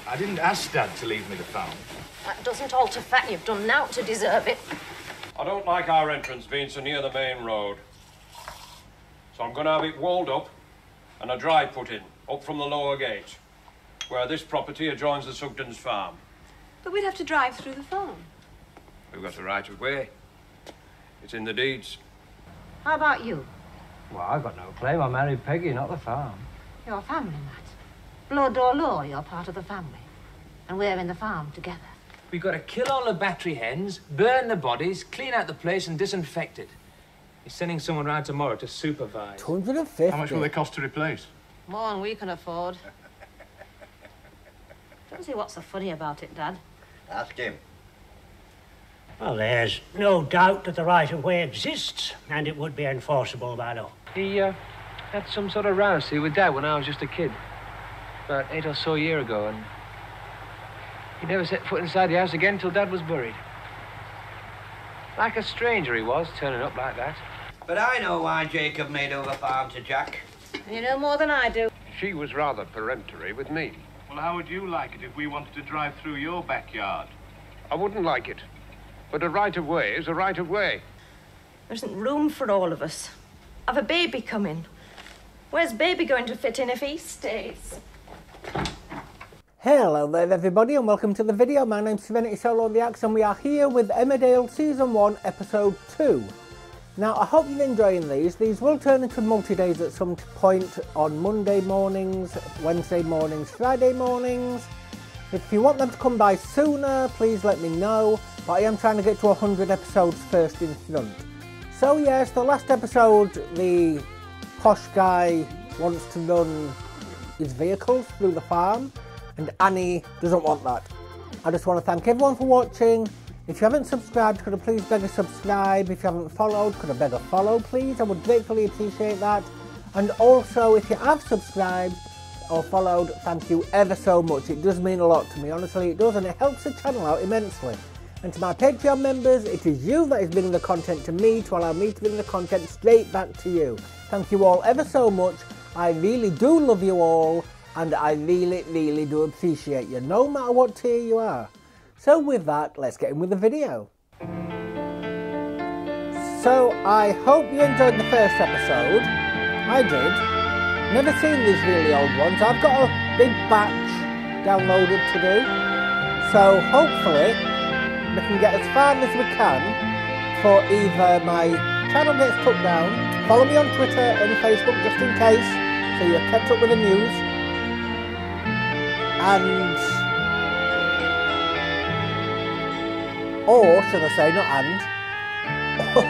I didn't ask Dad to leave me the farm. That doesn't alter fact you've done naught to deserve it. I don't like our entrance being so near the main road. So I'm going to have it walled up and a drive put in, up from the lower gate, where this property adjoins the Sugden's farm. But we'd have to drive through the farm. We've got the right of way. It's in the deeds. How about you? Well, I've got no claim. I married Peggy, not the farm. You're family, Matt. Blood or law, you're part of the family. And we're in the farm together. We've got to kill all the battery hens, burn the bodies, clean out the place and disinfect it. He's sending someone round tomorrow to supervise. 250. How much will they cost to replace? More than we can afford. Don't see what's so funny about it, Dad. Ask him. Well, there's no doubt that the right-of-way exists, and it would be enforceable by law. He had some sort of row, see, with Dad when I was just a kid. About 8 or so years ago, and he never set foot inside the house again till Dad was buried. Like a stranger he was, turning up like that. But I know why Jacob made over farm to Jack. You know more than I do. She was rather peremptory with me. Well, how would you like it if we wanted to drive through your backyard? I wouldn't like it. But a right of way is a right of way. There isn't room for all of us. I've a baby coming. Where's baby going to fit in if he stays? Hello there everybody and welcome to the video. My name's Serenity Solo the Axe and we are here with Emmerdale Season 1 Episode 2. Now I hope you're enjoying these. These will turn into multi-days at some point on Monday mornings, Wednesday mornings, Friday mornings. If you want them to come by sooner, please let me know. But I am trying to get to 100 episodes first in front. So yes, the last episode, the posh guy wants to run his vehicles through the farm. And Annie doesn't want that. I just want to thank everyone for watching. If you haven't subscribed, could I please beg a subscribe? If you haven't followed, could I beg a follow, please? I would gratefully appreciate that. And also, if you have subscribed or followed, thank you ever so much. It does mean a lot to me, honestly it does, and it helps the channel out immensely. And to my Patreon members, it is you that is bringing the content to me to allow me to bring the content straight back to you. Thank you all ever so much. I really do love you all. And I really do appreciate you, no matter what tier you are. So with that, let's get in with the video. So I hope you enjoyed the first episode. I did. Never seen these really old ones. I've got a big batch downloaded to do. So hopefully we can get as far as we can before either my channel gets took down. Follow me on Twitter and Facebook just in case, so you're kept up with the news. And, or should I say, not and,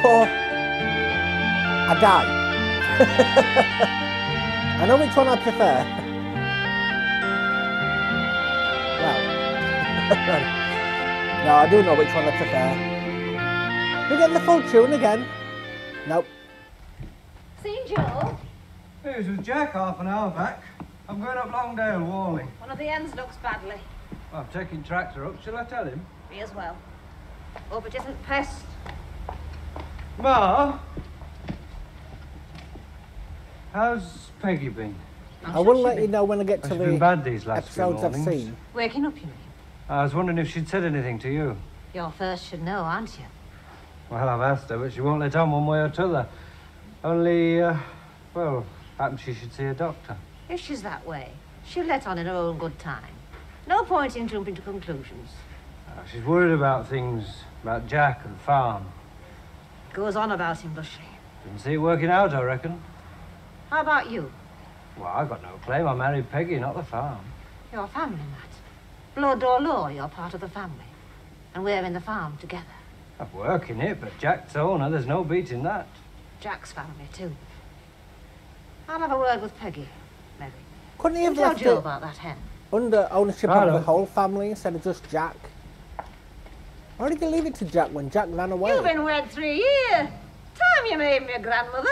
or I die. I know which one I prefer. Well, no, I do know which one I prefer. We're getting the full tune again. Nope. Seen Joe? Hey, this was Jack half an hour back. I'm going up Longdale, Warley. One of the ends looks badly. Well, I'm taking tractor up. Shall I tell him? Me as well. Hope it isn't pest. Ma? How's Peggy been? I will let you know when I get to She's the been bad these last few episodes I've mornings. seen. Waking up, you mean? I was wondering if she'd said anything to you. You're first should know, aren't you? Well, I've asked her, but she won't let on one way or t'other. Only, well, perhaps she should see a doctor. If she's that way, she'll let on in her own good time. No point in jumping to conclusions. She's worried about things, about Jack and farm. Goes on about him, does she? Didn't see it working out, I reckon. How about you? Well, I've got no claim. I married Peggy, not the farm. You're family, Matt. Blood or law, you're part of the family. And we're in the farm together. I work in it, but Jack's owner, there's no beating that. Jack's family, too. I'll have a word with Peggy, maybe. Couldn't he have Tell left Joe it about that hen. under ownership of the whole family instead of just Jack? Why did you leave it to Jack when Jack ran away? You've been wed 3 years. Time you made me a grandmother.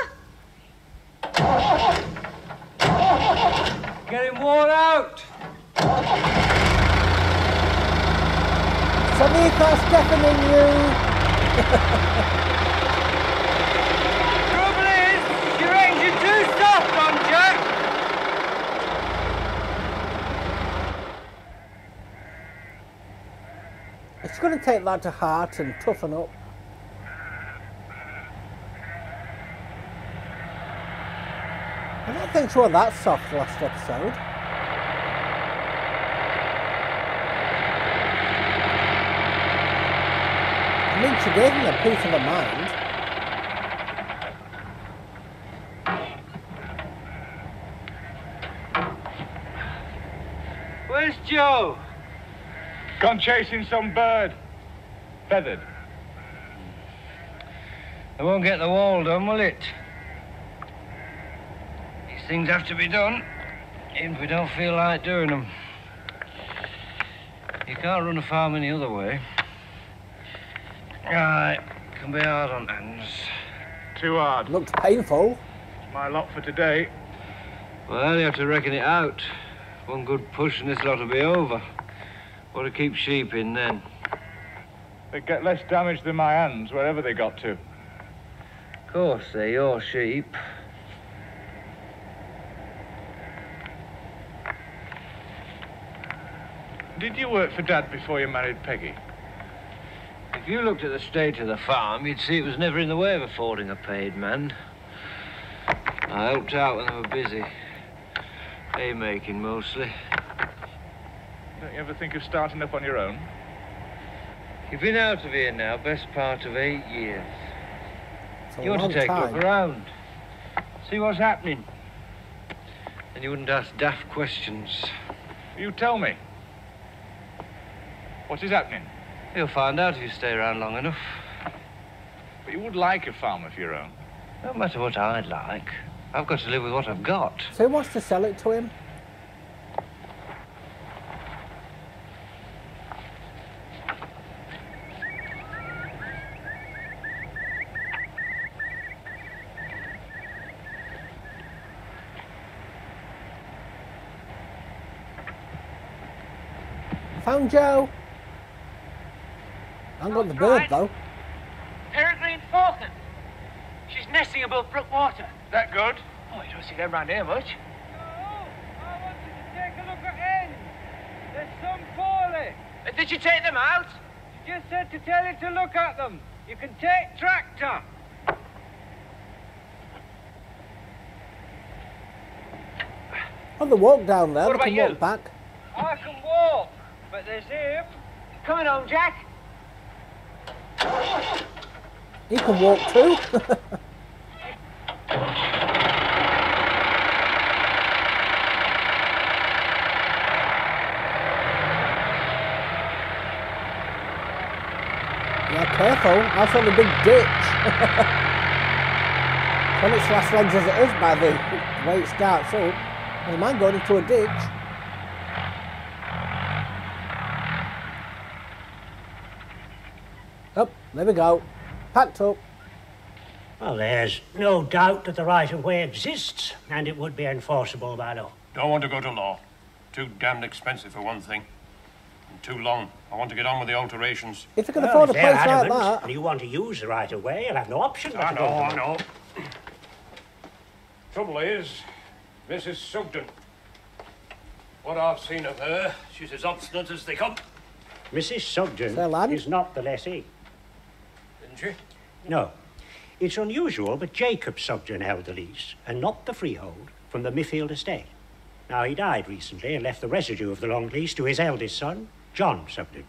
Getting worn out! Samika, Stephanie, you! Trouble is, your engine too soft on Jack! It's going to take that to heart and toughen up. I don't think she was that soft last episode. I mean, she gave him a piece of her mind. Where's Joe? Gone chasing some bird. Feathered. It won't get the wall done, will it? These things have to be done, even if we don't feel like doing them. You can't run a farm any other way. It can be hard on hands. Too hard. Looked painful. My lot for today. Well, you have to reckon it out. One good push and this lot will be over. What to keep sheep in then? They get less damage than my hands, wherever they got to. Of course, they're your sheep. Did you work for Dad before you married Peggy? If you looked at the state of the farm, you'd see it was never in the way of affording a paid man. I helped out when they were busy. Haymaking, mostly. Don't you ever think of starting up on your own? You've been out of here now, best part of 8 years. It's a You ought long to take a time. look around. See what's happening. And you wouldn't ask daft questions. You tell me. What is happening? You'll find out if you stay around long enough. But you would like a farm of your own. No matter what I'd like. I've got to live with what I've got. So he wants to sell it to him. Found Joe. I haven't got the bird though. Peregrine falcon. She's nesting above Brookwater. That good? Oh, you don't see them round here much. I want you to take a look at hens. There's some poorly. Did you take them out? She just said to tell you to look at them. You can take tractor. On the walk down there, What they about can you? walk back. I can walk, but there's him. Coming home, Jack. He can walk too. Yeah, careful. That's on the big ditch. It's on its last legs as it is by the way it starts up. I mind going into a ditch. Up, there we go. Packed up. Well, there's no doubt that the right-of-way exists, and it would be enforceable by law. Don't want to go to law. Too damned expensive for one thing. And too long. I want to get on with the alterations. If you can afford a if they're place like adamant that. and you want to use the right-of-way, you'll have no option but I to know, go to I law. know. Trouble is, Mrs. Sugden. What I've seen of her, she's as obstinate as they come. Mrs. Sugden Sir, lad? is not the lessee. Isn't she? No. It's unusual, but Jacob Sugden held the lease, and not the freehold, from the Miffield estate. Now, he died recently and left the residue of the long lease to his eldest son, John Sugden.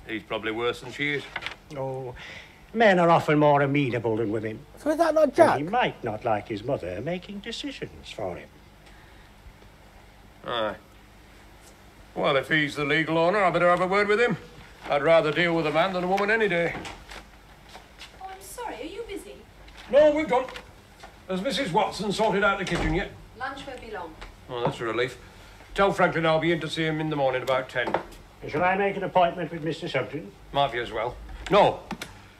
He's probably worse than she is. Oh, men are often more amenable than women. So is that not And Jack? he might not like his mother making decisions for him. Aye. Well, if he's the legal owner, I better have a word with him. I'd rather deal with a man than a woman any day. Oh, I'm sorry. Are you busy? No, we've done. Has Mrs. Watson sorted out the kitchen yet? Lunch won't be long. Oh, that's a relief. Tell Franklin I'll be in to see him in the morning about 10. Shall I make an appointment with Mr. Sugden? Might be as well. No,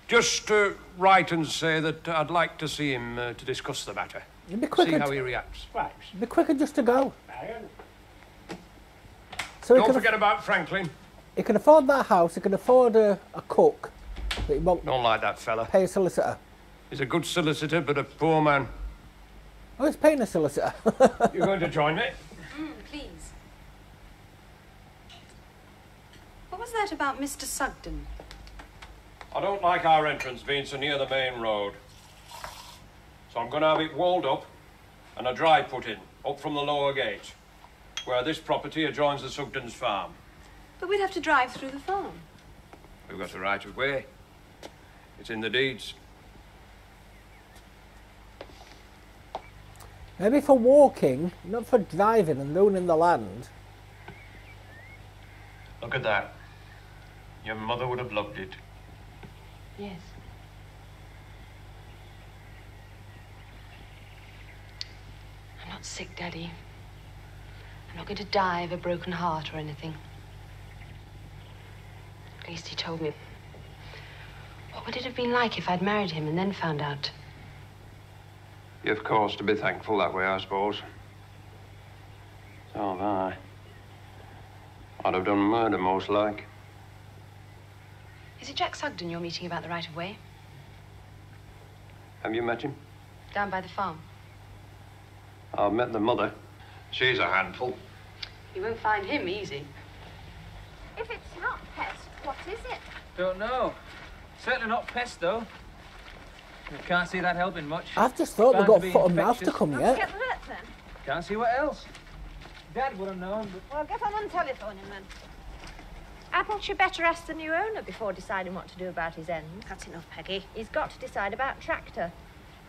just write and say that I'd like to see him to discuss the matter. It'd be See quicker. how he reacts. Right. It'd be quicker just to go. Iron. So he Don't can, forget about Franklin. he can afford that house. He can afford a cook, but he won't Don't like that fella. pay a solicitor. He's a good solicitor, but a poor man. Oh, he's paying a solicitor. You're going to join me? Please. Oh, was that about Mr. Sugden? I don't like our entrance being so near the main road. So I'm going to have it walled up and a drive put in, up from the lower gate, where this property adjoins the Sugden's farm. But we'd have to drive through the farm. We've got the right of way. It's in the deeds. Maybe for walking, not for driving and ruining the land. Look at that. Your mother would have loved it. Yes. I'm not sick, Daddy. I'm not going to die of a broken heart or anything. At least he told me. What would it have been like if I'd married him and then found out? You've cause to be thankful that way, I suppose. So have I. I'd have done murder, most like. Is it Jack Sugden you're meeting about the right of way? Have you met him? Down by the farm. I've met the mother. She's a handful. You won't find him easy. If it's not pest, what is it? Don't know. Certainly not pest, though. Can't see that helping much. I've just thought they've Bound got to be foot and mouth to infectious. come Let's yet. get rid then. Can't see what else. Dad would have known, but... Well, get on and telephone him then. Hadn't you better ask the new owner before deciding what to do about his ends? That's enough, Peggy. He's got to decide about tractor.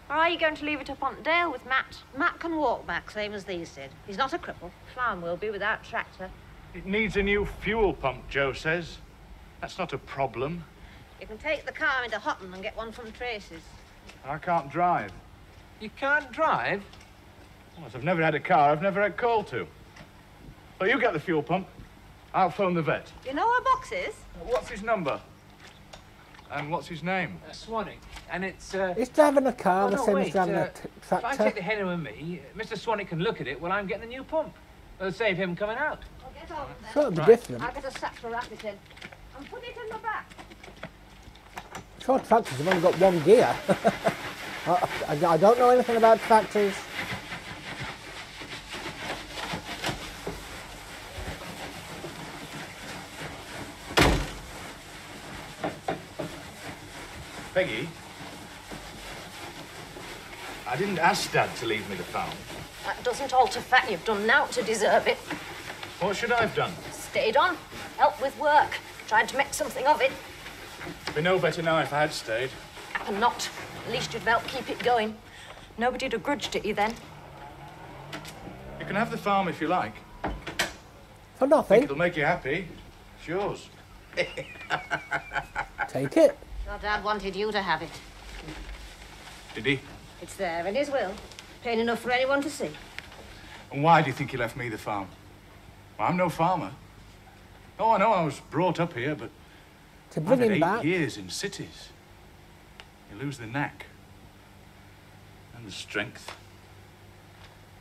Or are you going to leave it up on Dale with Matt? Matt can walk back, same as these did. He's not a cripple. Farm will be without tractor. It needs a new fuel pump, Joe says. That's not a problem. You can take the car into Houghton and get one from Tracy's. I can't drive. You can't drive? Well, as I've never had a car, I've never had call to. Well, you get the fuel pump. I'll phone the vet. You know where Box is? What's his number? And what's his name? Swanwick. And it's, He's driving a car Oh, the no, same as wait, driving a if I take tractor. the hen with me, Mr. Swanwick can look at it while I'm getting the new pump. It'll save him coming out. Well, get on then. Sure, it'll be Right. different. I'll get a sack to wrap it in. And put it in the back. Sure, tractors have only got one gear. I don't know anything about tractors. Peggy? I didn't ask Dad to leave me the farm. That doesn't alter fact you've done now to deserve it. What should I have done? Stayed on, helped with work, tried to make something of it. It'd be no better now if I had stayed. And not. At least you'd help keep it going. Nobody'd have grudged it you then. You can have the farm if you like. For Think nothing. it'll make you happy. It's yours. Take it. Your Dad wanted you to have it. Did he? It's there in his will. Plain enough for anyone to see. And why do you think he left me the farm? Well, I'm no farmer. Oh, I know I was brought up here, but To I've bring had him 8 back. years in cities. You lose the knack. And the strength.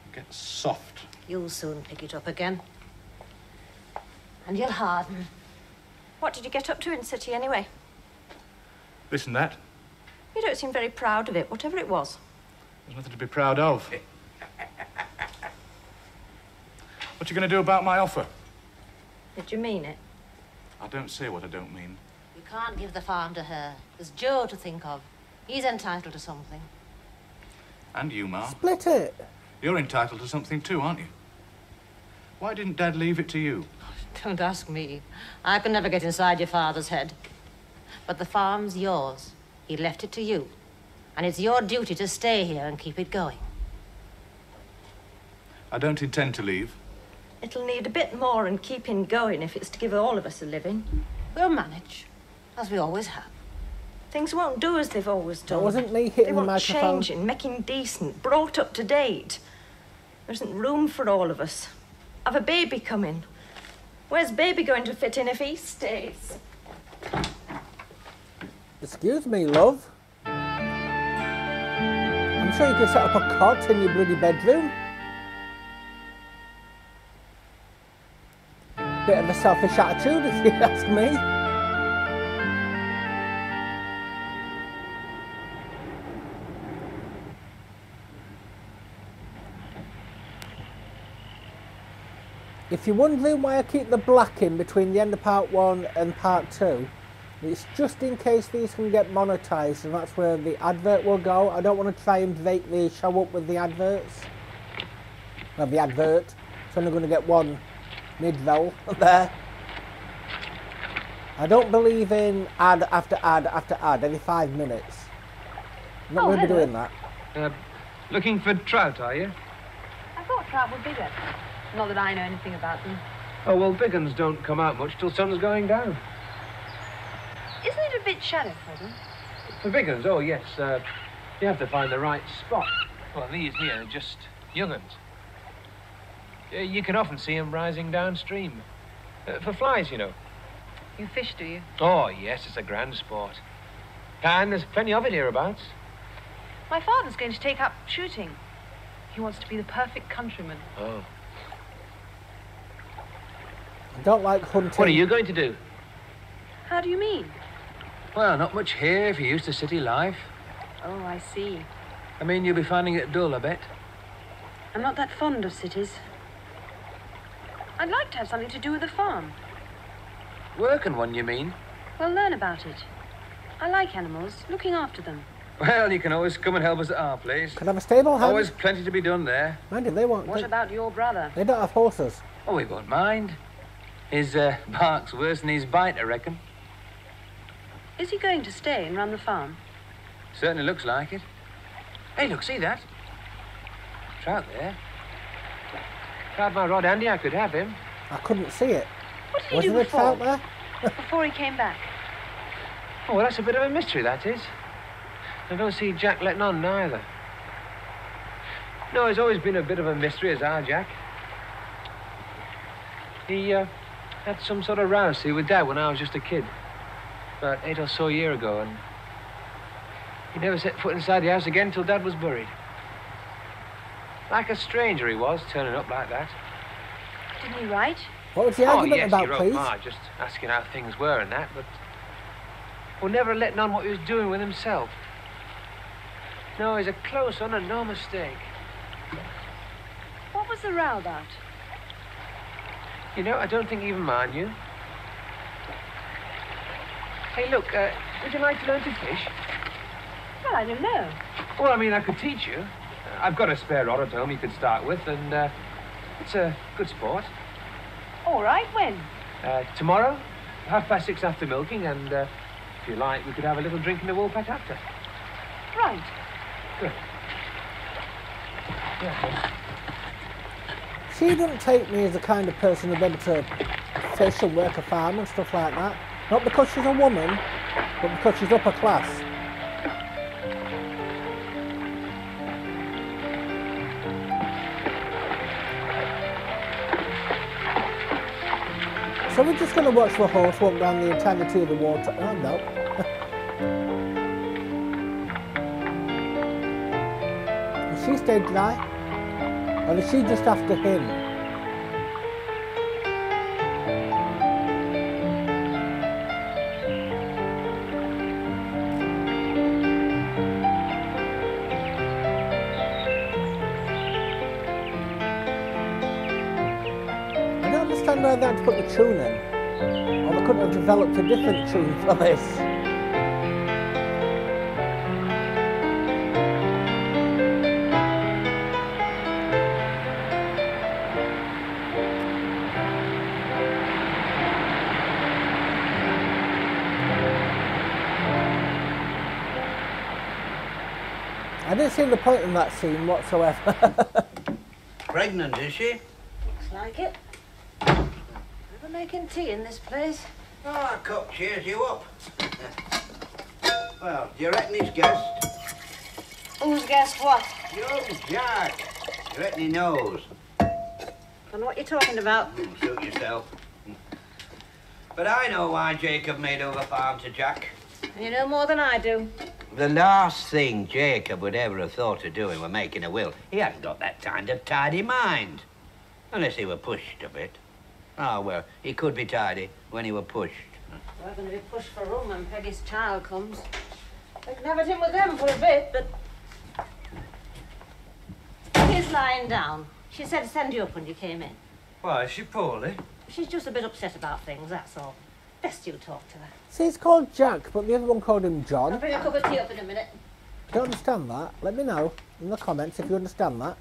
You get soft. You'll soon pick it up again. And you'll harden. What did you get up to in city anyway? This and that. You don't seem very proud of it, whatever it was. There's nothing to be proud of. What you going to do about my offer? Did you mean it? I don't say what I don't mean. You can't give the farm to her. There's Joe to think of. He's entitled to something. And you, Ma. Split it. You're entitled to something too, aren't you? Why didn't Dad leave it to you? Don't ask me. I could never get inside your father's head. But the farm's yours. He left it to you. And it's your duty to stay here and keep it going. I don't intend to leave. It'll need a bit more and keeping going if it's to give all of us a living. We'll manage, as we always have. Things won't do as they've always done. That wasn't me They hitting the want microphone. changing, making decent, brought up to date. There isn't room for all of us. I've a baby coming. Where's baby going to fit in if he stays? Excuse me, love. I'm sure you could set up a cot in your bloody bedroom. Bit of a selfish attitude, if you ask me. If you're wondering why I keep the black in between the end of part 1 and part 2, it's just in case these can get monetised, and that's where the advert will go. I don't want to try and make the show up with the adverts. Well, the advert. It's only going to get one mid-roll there. I don't believe in ad after ad after ad every 5 minutes. I'm not going to be doing that. Looking for trout, are you? I thought trout were bigger. Not that I know anything about them. Oh, well, big uns don't come out much till sun's going down. Isn't it a bit shallow for them? For big uns, oh, yes. You have to find the right spot. Well, these here are just young uns. You can often see them rising downstream. For flies, you know. You fish, do you? Oh, yes, it's a grand sport. And there's plenty of it hereabouts. My father's going to take up shooting. He wants to be the perfect countryman. Oh. I don't like hunting. What are you going to do? How do you mean? Well, not much here if you're used to city life. Oh, I see. I mean, you'll be finding it dull, I bet. I'm not that fond of cities. I'd like to have something to do with the farm. Work on one, you mean? Well, learn about it. I like animals, looking after them. Well, you can always come and help us at our place. Can I have a stable hand? Always plenty to be done there. Mind you, they won't. What about your brother? They don't have horses. Oh, we won't mind. His bark's worse than his bite, I reckon. Is he going to stay and run the farm? Certainly looks like it. Hey, look, see that? Trout there. If I had my rod handy, I could have him. I couldn't see it. What did he Wasn't do there before? trout there? Before he came back? Oh, well, that's a bit of a mystery, that is. I don't see Jack letting on neither. No, he's always been a bit of a mystery, as our Jack. He had some sort of row, see, with Dad when I was just a kid. About 8 or so years ago, and he never set foot inside the house again till Dad was buried. Like a stranger he was, turning up like that. Didn't he write? What was the argument yes, about, he wrote please? Ma, just asking how things were and that, but... well, never letting on what he was doing with himself. No, he's a close one and no mistake. What was the row about? You know, I don't think even Ma knew. Hey, look, would you like to learn to fish? Well, I don't know. Well, I mean, I could teach you. I've got a spare rod at home you could start with, and it's a good sport. All right, when? Tomorrow, 6:30 after milking, and if you like, we could have a little drink in the Woolpack after. Right. Good. Yeah. She doesn't take me as the kind of person who'd be able to fish and work a farm and stuff like that. Not because she's a woman, but because she's upper class. So we're just going to watch the horse walk down the entirety of the water. Oh, no. Has she stayed dry? Or is she just after him? I don't understand why they had to put the tune in. Or they couldn't have developed a different tune for this. I didn't see the point in that scene whatsoever. Pregnant, is she? Looks like it. Ever making tea in this place? Oh, a cup cheers you up. Well, do you reckon he's guessed? Who's guessed what? Young Jack. Do you reckon he knows? Don't know what you're talking about. Suit yourself. But I know why Jacob made over farm to Jack. And you know more than I do. The last thing Jacob would ever have thought of doing was making a will. He hadn't got that kind of tidy mind. Unless he were pushed a bit. Oh, well, he could be tidy when he were pushed. We're going to be pushed for room when Peggy's child comes. We can have it in with them for a bit, but... He's lying down. She said to send you up when you came in. Why, is she poorly? She's just a bit upset about things, that's all. Best you talk to her. See, it's called Jack, but the other one called him John. I'll bring a cup of tea up in a minute. If you don't understand that, let me know in the comments if you understand that.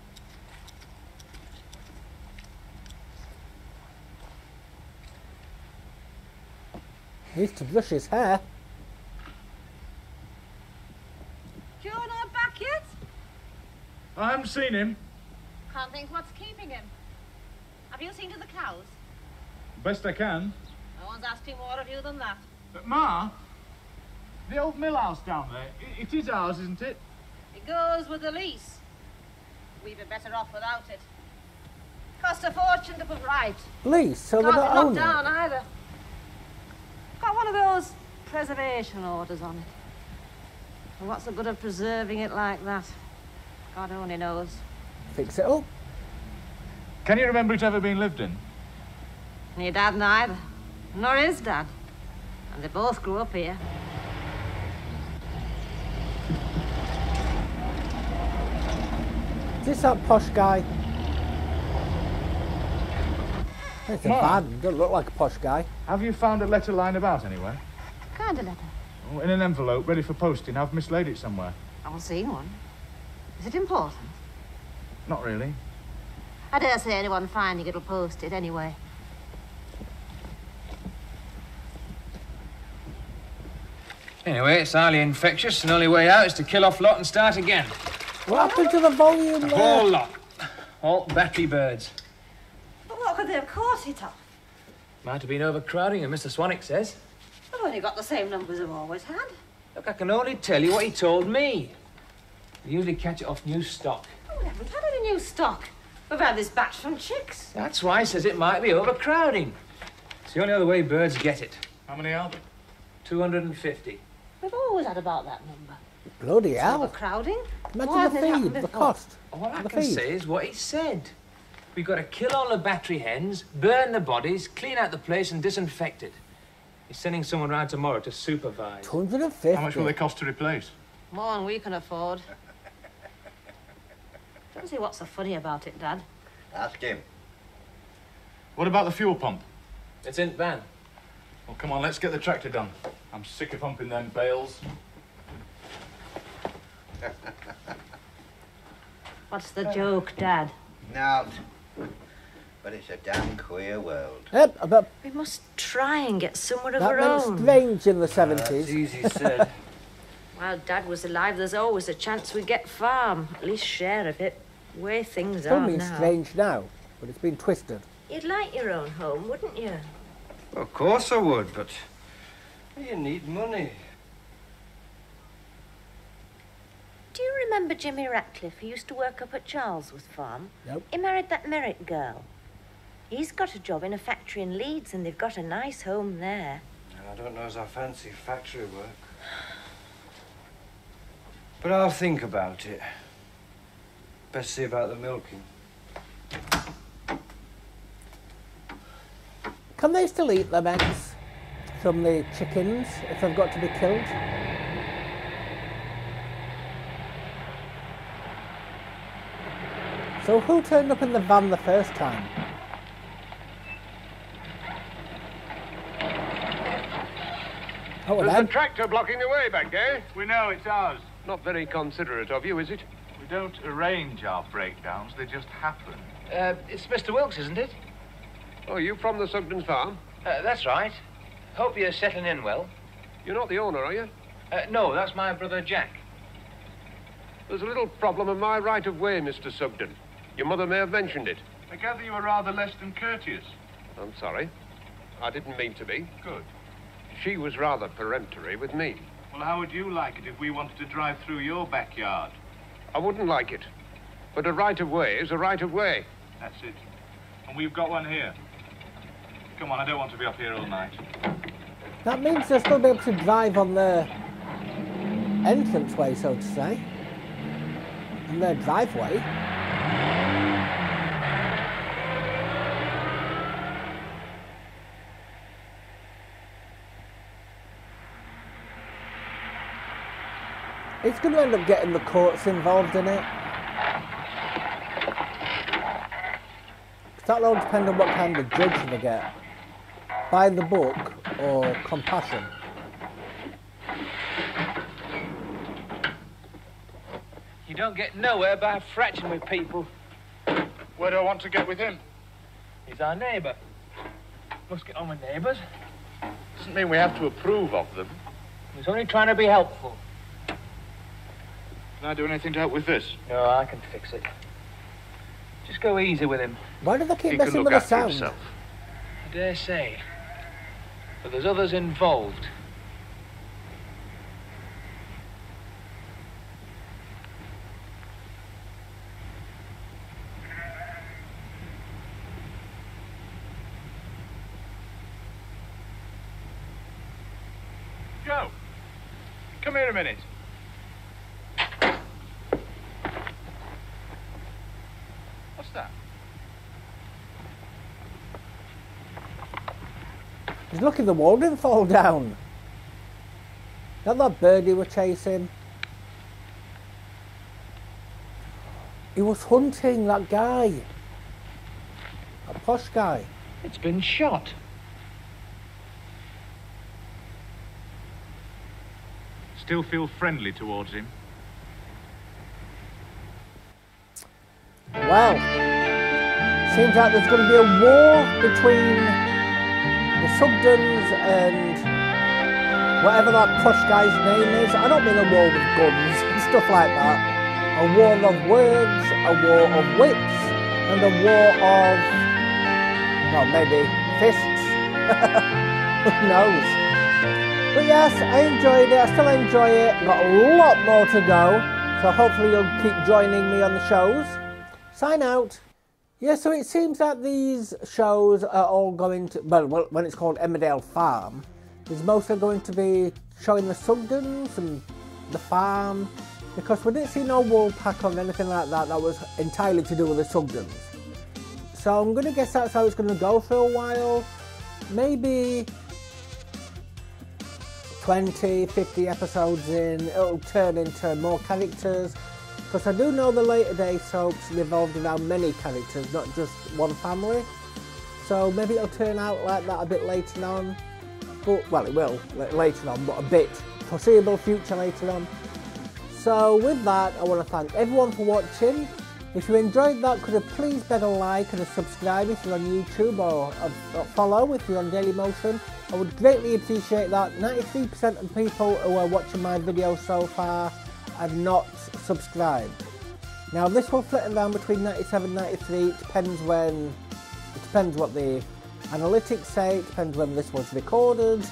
He needs to brush his hair. Joe not back yet? I haven't seen him. Can't think what's keeping him. Have you seen to the cows? Best I can. No one's asking more of you than that. But Ma, the old mill house down there, it is ours, isn't it? It goes with the lease. We'd be better off without it. Cost a fortune to put right. Lease, so they Can't be don't knocked own down it. either. Got one of those preservation orders on it. And what's the good of preserving it like that? God only knows. Fix it up. Can you remember it ever being lived in? And your dad neither. Nor his dad. And they both grew up here. Is this that posh guy? It's a Ma. van. Doesn't look like a posh guy. Have you found a letter lying about anywhere? Kind of letter. Oh, in an envelope, ready for posting. I've mislaid it somewhere. I haven't seen one. Is it important? Not really. I dare say anyone finding it'll post it anyway. Anyway, it's highly infectious, and the only way out is to kill off lot and start again. What happened to the volume The there? whole lot. All battery birds. But what could they have caught it off? Might have been overcrowding, and Mr. Swanwick says. They've only got the same numbers they've always had. Look, I can only tell you what he told me. They usually catch it off new stock. Oh, we haven't had any new stock. We've had this batch from chicks. That's why he says it might be overcrowding. It's the only other way birds get it. How many are there? 250. We've always had about that number. Bloody It's hell. overcrowding. Why Imagine hasn't the it feed, happened the before? cost. All I The can feed. say is what he said. We've got to kill all the battery hens, burn the bodies, clean out the place and disinfect it. He's sending someone round tomorrow to supervise. 250. How much will they cost to replace? More than we can afford. Don't see what's so funny about it, Dad. Ask him. What about the fuel pump? It's in van. Well, come on, let's get the tractor done. I'm sick of pumping them bales. What's the joke, Dad? Not. But it's a damn queer world. Yep, but We must try and get somewhere of that our meant own. strange in the That's 70s. easy said. While Dad was alive, there's always a chance we'd get farm. At least share of it. Way things Don't are mean now. strange now, but it's been twisted. You'd like your own home, wouldn't you? Well, of course I would, but you need money. Do you remember Jimmy Ratcliffe, who used to work up at Charlesworth Farm? Nope. He married that Merritt girl. He's got a job in a factory in Leeds, and they've got a nice home there. I don't know as I fancy factory work. But I'll think about it. Best see about the milking. Can they still eat them eggs from the chickens if they've got to be killed? So who turned up in the van the first time? Oh, well There's then. a tractor blocking the way back there. We know it's ours. Not very considerate of you, is it? We don't arrange our breakdowns, they just happen. It's Mr. Wilkes, isn't it? Oh, you from the Sugden's farm? That's right. Hope you're settling in well. You're not the owner, are you? No, that's my brother Jack. There's a little problem in my right-of-way, Mr. Sugden. Your mother may have mentioned it. I gather you were rather less than courteous. I'm sorry. I didn't mean to be. Good. She was rather peremptory with me. Well, how would you like it if we wanted to drive through your backyard? I wouldn't like it. But a right-of-way is a right-of-way. That's it. And we've got one here. Come on, I don't want to be up here all night. That means they'll still be able to drive on their entranceway, so to say. And their driveway. It's going to end up getting the courts involved in it. That'll all depend on what kind of judge they get. By the book or compassion. You don't get nowhere by fratching with people. Where do I want to get with him? He's our neighbour. Must get on with neighbours. Doesn't mean we have to approve of them. He's only trying to be helpful. Can I do anything to help with this? No, I can fix it. Just go easy with him. Why do they keep He messing can with look the after sound? himself. I dare say. But there's others involved. Joe, come here a minute. What's that? He's lucky the wall didn't fall down. Not that birdie were chasing. He was hunting that guy. That posh guy. It's been shot. Still feel friendly towards him? Well, seems like there's going to be a war between the Sugdens and whatever that posh guy's name is. I don't mean a war with guns and stuff like that. A war of words, a war of wits, and a war of, well, maybe fists. Who knows? But yes, I enjoyed it. I still enjoy it. Got a lot more to go. So hopefully you'll keep joining me on the shows. Sign out. Yeah, so it seems that these shows are all going to, well, when it's called Emmerdale Farm, it's mostly going to be showing the Sugdens and the farm, because we didn't see no wool pack or anything like that. That was entirely to do with the Sugdens. So I'm going to guess that's how it's going to go for a while. Maybe 20, 50 episodes in, it'll turn into more characters. Because I do know the later day soaps revolved around many characters, not just one family. So maybe it'll turn out like that a bit later on. But, well, it will later on, but a bit foreseeable future later on. So with that, I want to thank everyone for watching. If you enjoyed that, could you please beg a like and a subscribe if you're on YouTube, or a follow if you're on Daily Motion. I would greatly appreciate that. 93% of people who are watching my videos so far are not subscribed. Now this will flit around between 97 and 93, it depends what the analytics say, it depends when this was recorded.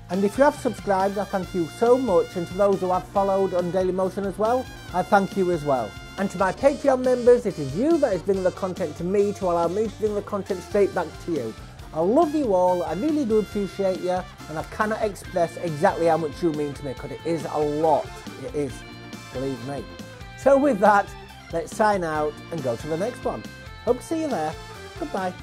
And if you have subscribed, I thank you so much, and to those who have followed on Daily Motion as well, I thank you as well. And to my Patreon members, it is you that is bringing the content to me to allow me to bring the content straight back to you. I love you all, I really do appreciate you, and I cannot express exactly how much you mean to me, because it is a lot, it is, believe me. So with that, let's sign out and go to the next one. Hope to see you there. Goodbye.